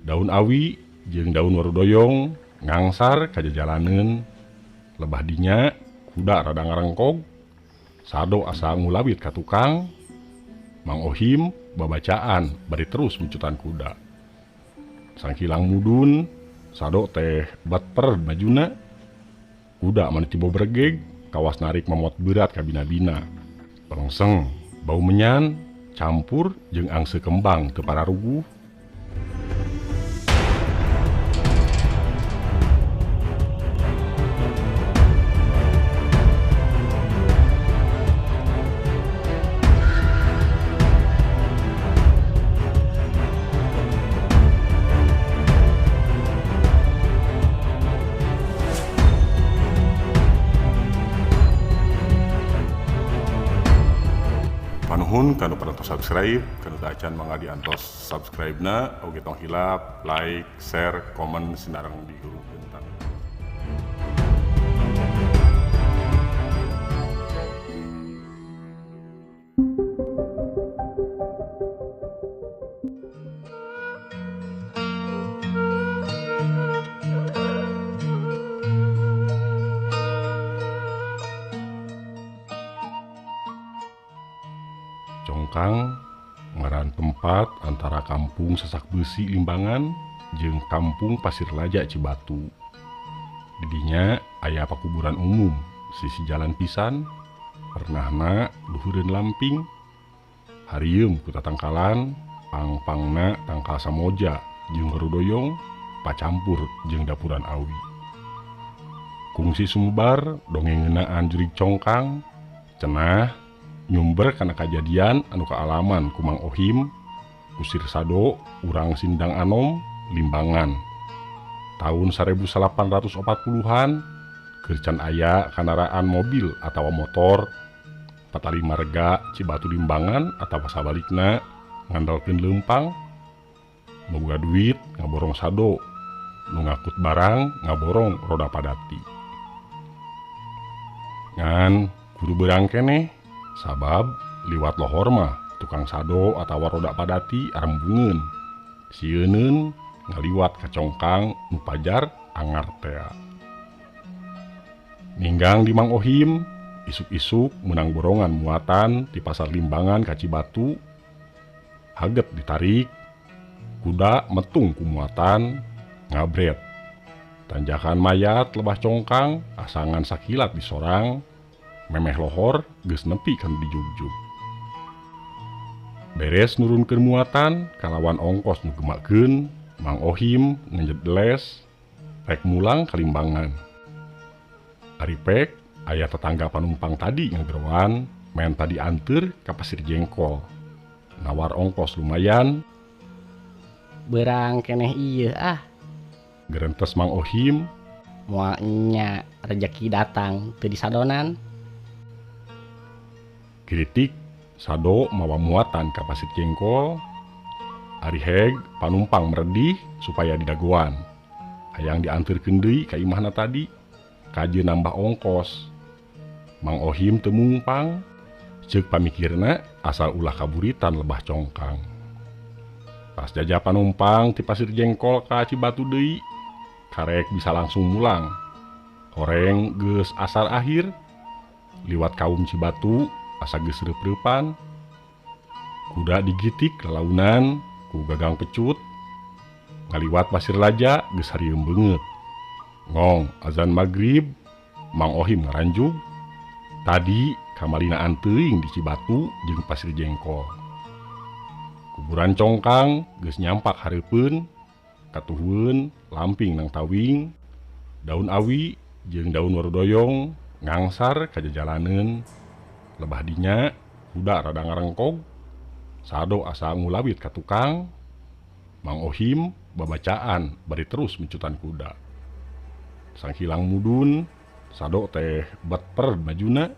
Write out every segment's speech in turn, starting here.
Daun awi jeung daun warudoyong ngangsar ka jalaneun. Lebah dinya kuda rada ngarengkog. Sado asa ngulawit ka tukang. Mang Ohim babacaan bari terus mencutan kuda. Sangkilang mudun sado teh bater majuna. Kuda mana tiba bergeg kawas narik mamot berat ka bina-bina. Perongseng bau menyan campur jeung angse kembang teu pararuguh. Panuhun kanu parantos subscribe, kanu teu acan mangga diantos subscribe-na, oge tong hilap, like, share, komen sinareng di huruf bentang. Congkang ngaran tempat antara kampung Sasak Besi Limbangan jeung kampung Pasir Laja Cibatu. Didinya aya pakuburan umum sisi jalan pisan, pernahna luhureun lamping. Harieum ku tatangkalan pang-pangna tangkal samoja jeung warudoyong pacampur jeung dapuran awi. Kungsi sumbar dongengeunaan jurig congkang cenah nyumber kana kajadian anu kaalaman ku Mang Ohim kusir sado urang Sindang Anom Limbangan tahun 1840-an keur can aya kandaraan mobil atawa motor patali marga Cibatu Limbangan atawa sabalikna ngandalkeun leumpang boga duit ngaborong sado nu ngakut barang ngaborong roda padati ngan kudu beurang keneh sabab liwat lohor mah tukang sado atawa roda padati arembungeun sieuneun ngaliwat ka congkang nu pajar angar tea. Ninggang di Mang Ohim isuk-isuk menang borongan muatan di pasar Limbangan ka Cibatu. Haget ditarik kuda metung ku muatan ngabret. Tanjakan mayat lebah congkang asangan sakilat di sorang. Memeh lohor geus nepi kan dijugjug. Beres nurunkeun muatan kalawan ongkos nu gemakeun, Mang Ohim ngejedles rek mulang ka Limbangan. Ari pek aya tetangga panumpang tadi ngageroan men tadi anteur ka Pasir Jengkol. Nawar ongkos lumayan. Beurang keneh ieu Gerentes Mang Ohim moal nya rejeki datang teu disadonan. Kritik sado mawa muatan ka Pasir Jengkol. Ari heg panumpang meredih supaya didagoan. Hayang dianterkeun deui ka imahna tadi. Kaje nambah ongkos. Mang Ohim teu mungpang. Ceuk pamikirna asal ulah kaburitan lebah congkang. Pas jajah panumpang ti Pasir Jengkol ka Cibatu deui, karek bisa langsung mulang. Horeng geus asar akhir. Liwat kaum Cibatu asa geus reup-reupan. Kuda digitik lalaunan ku gagang pecut. Ngaliwat Pasir Laja geus harieum beungeut. Ngong azan magrib Mang Ohim ngaranjug. Tadi kamalinaan teuing di Cibatu jeung Pasir Jengkol. Kuburan congkang geus nyampak hareupeun. Katuhun lamping nang tawing. Daun awi jeung daun warudoyong ngangsar ka jalaneun. Lebah dinya kuda rada ngarengkog. Sado asa ngulawit ka tukang. Mang Ohim babacaan bari terus mencutan kuda. Sangkilang mudun sado teh bater majuna.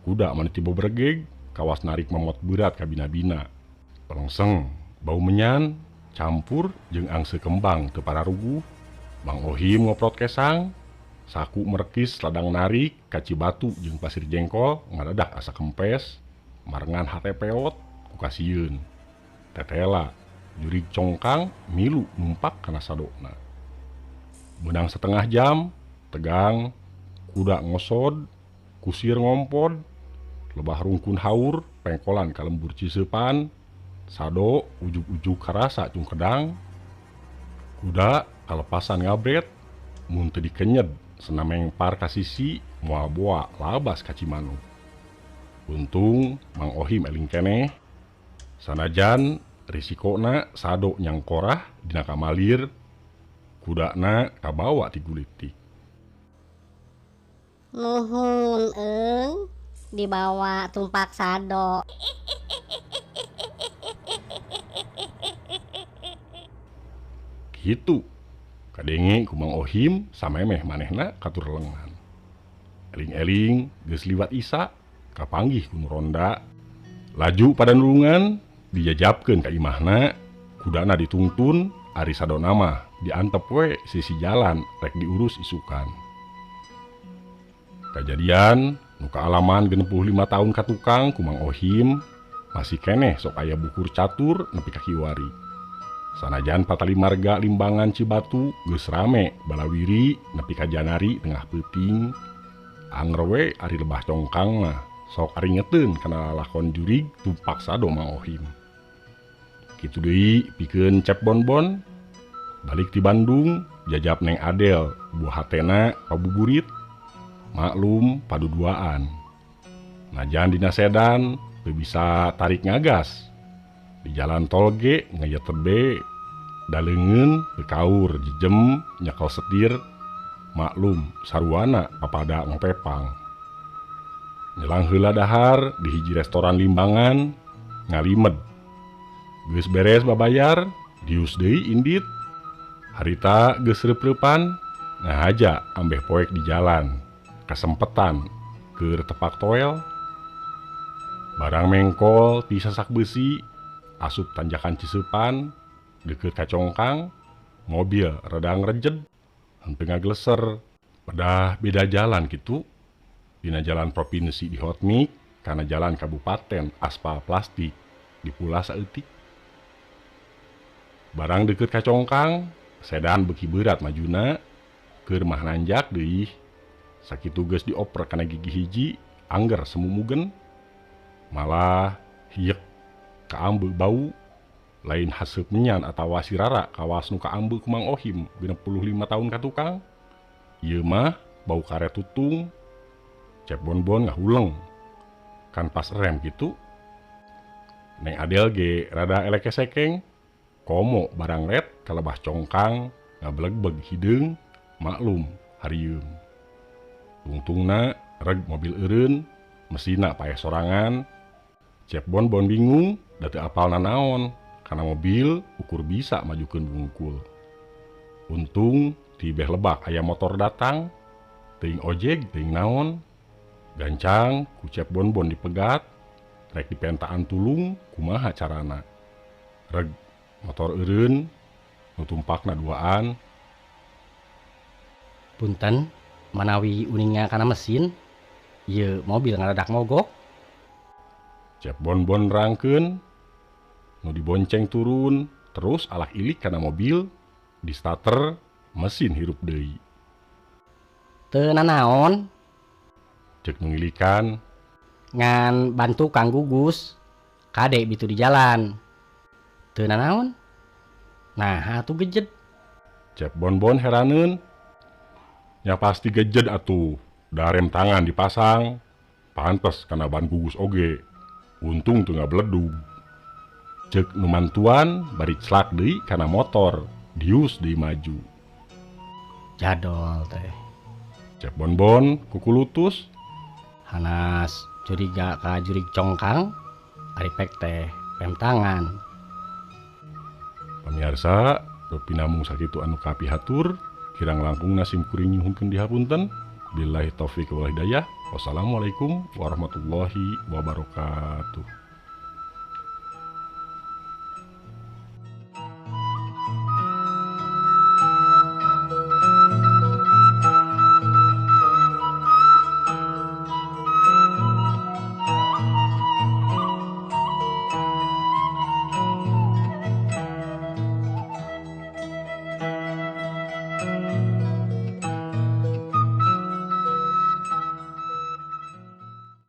Kuda mana tiba bergeg kawas narik mamot berat ka bina-bina. Perongseng bau menyan campur jeung angse kembang teu pararuguh. Mang Ohim ngoprot kesang. Saku merekis ladang narik ka Cibatu jeung Pasir Jengkol ngadadak asa kempes marengan hate peot ku kasieun. Tetela jurig congkang milu numpak kana sadona. Menang setengah jam, tegang, kuda ngosod, kusir ngompod, lebah rungkun haur, pengkolan ka lembur Ciseupan, sado ujug-ujug karasa cung kedang, kuda kalepasan ngabret, mun teu dikenyed senameng par ka sisi moal boa labas ka Cimanuk. Untung Mang Ohim eling keneh, sanajan risikona sado nyang korah dina kamalir, kudana kabawa ti gulitik. Nuhun eung dibawa tumpak sado. Kitu kadenge ku Mang Ohim samemeh manehna katur lengan. Eling-eling geus liwat Isa kapanggih ku nu ronda. Laju pada nulungan dijajabkeun ka imahna, kudana ditungtun ari sadona mah diantep we sisi jalan rek diurus isukan. Kajadian nu kaalaman 65 tahun ka tukang ku Mang Ohim masih keneh sok aya bukur catur nepi ka kiwari. Sanajan patali marga limbangan Cibatu geus rame balawiri nepi ka Janari tengah peuting, anger we ari lebah congkang mah sok aringeteun kana lalakon jurig tumpak sado Mang Ohim. Kitu deui pikeun Cep Bonbon balik ti Bandung jajab Neng Adel buah hatena pabuburit, maklum paduduaan. Najan dina sedan teu bisa tarik ngagas. Di jalan tol ge ngaya tebe daleungeun bekaur jejem nyekel setir, maklum saruana papada ngopepang. Nyelang heula dahar di hiji restoran limbangan ngalimed. Geus beres babayar dius deui indit. Harita geus reup-reupan ngahaja ambeh poek di jalan. Kasempetan keur tepak toel. Barang mengkol ti sasak besi asup tanjakan Ciseupan deukeut ka congkang, mobil rada ngrejed henteu ngagleser. Pedah beda jalan kitu. Dina jalan provinsi di Hotmik kana jalan kabupaten aspal plastik di pula saeutik. Barang deukeut ka congkang, sedan beuki beurat majuna keur mah nanjak deui. Sakitu geus dioper kana gigi hiji angger semumugen, malah hiek kaambe bau lain haseup menyan atawa sirara kawas nu kaambe ku Mang Ohim 65 tahun ka tukang. Ieu mah bau karet tutung. Cep Bonbon ngahuleng kan pas rem kitu. Neng Adel ge rada eleke sekeng, komo barang ret kalebah congkang ngablegbeg hideung, maklum harieum. Tungtungna reg mobil eureun, mesina paeh sorangan. Cep Bonbon bingung da teu apal nanaon kana mobil ukur bisa majukeun bungkul. Untung ti beh lebak aya motor datang, teuing ojek teuing naon. Gancang ku Cep Bonbon dipegat, rek dipentaan tulung kumaha carana. Reg motor eureun nu tumpakna duaan. Punten manawi uningnya kana mesin, ieu mobil ngaradak mogok. Cep Bonbon rangkeun, nu dibonceng turun, terus alak ilik kana mobil, di starter, mesin hirup deui. Teu nanaon, Cek nu ngilikan, ngan bantu Kang Gugus, kade bitu di jalan. Teu nanaon, nah atuh gejed. Cep Bonbon heraneun, nya pasti gejed atuh, da rem tangan dipasang, pantes kana ban gugus oge. Untung teu ngabledug. Cek nu mantuan bari celak deui kana motor, dius deui maju. Jadol teh. Cep Bonbon kukulutus, Hanas curiga ka jurig congkang, ari pek teh rem tangan. Pamirsa, topi namung sakitu anu kapihatur, kirang langkung sim kuring nyuhunkeun dihapunten. Billahi taufiq wal hidayah. Wassalamualaikum warahmatullahi wabarakatuh.